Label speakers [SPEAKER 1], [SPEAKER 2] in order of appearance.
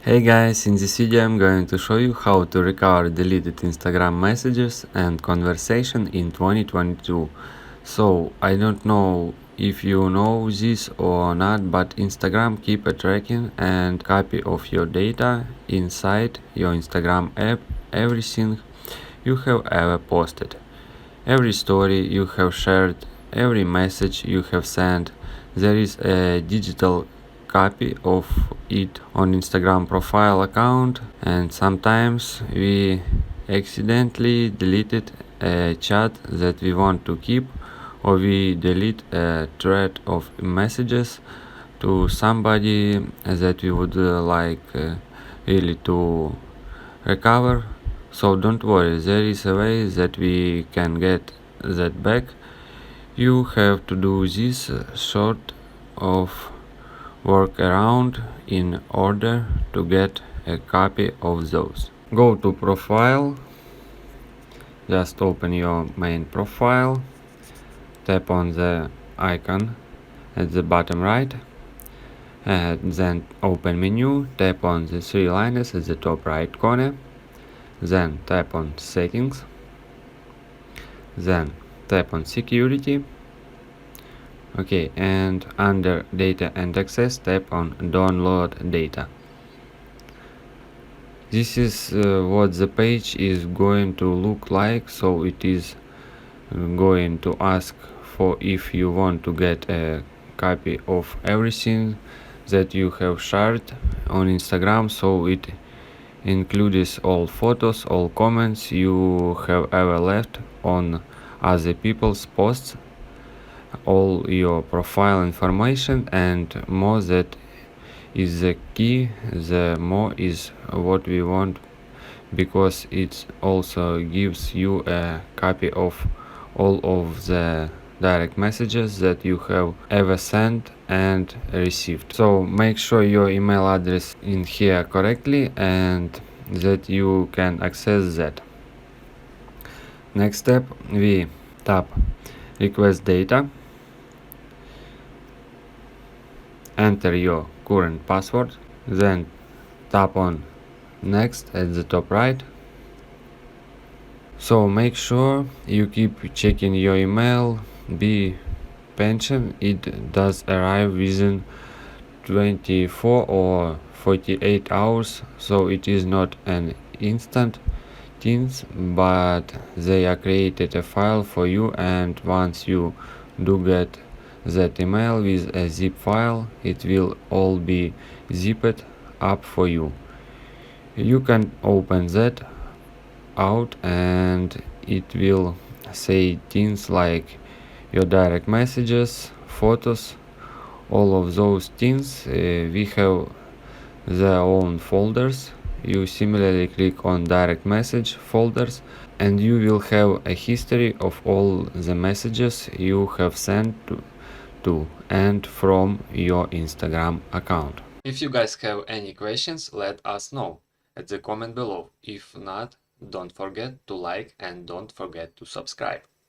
[SPEAKER 1] Hey guys, in this video I'm going to show you how to recover deleted Instagram messages and conversation in 2022. So I don't know if you know this or not, but Instagram keep a tracking and copy of your data inside your Instagram app, everything you have ever posted, every story you have shared, every message you have sent. There is a digital copy of it on Instagram profile account, and sometimes we accidentally deleted a chat that we want to keep, or we delete a thread of messages to somebody that we would like really to recover. So don't worry, there is a way that we can get that back. You have to do this sort of workaround in order to get a copy of those. Go to profile, just open your main profile, tap on the icon at the bottom right, and then open menu, tap on the three lines at the top right corner, then tap on settings, then tap on security. Okay, and under data and access, tap on download data. This is what the page is going to look like. So it is going to ask for if you want to get a copy of everything that you have shared on Instagram. So it includes all photos, all comments you have ever left on other people's posts, all your profile information, and more. That is the key. The more is what we want, because it also gives you a copy of all of the direct messages that you have ever sent and received. So make sure your email address in here correctly and that you can access that. Next step, we tap request data, enter your current password, then tap on next at the top right. So make sure you keep checking your email. Be patient, it does arrive within 24 or 48 hours, so it is not an instant things, but they are created a file for you, and once you do get that email with a zip file, it will all be zipped up for you. You can open that out and it will say things like your direct messages, photos, all of those things. We have their own folders. You similarly click on direct message folders and you will have a history of all the messages you have sent to and from your Instagram account. If you guys have any questions, let us know at the comment below. If not, don't forget to like and don't forget to subscribe.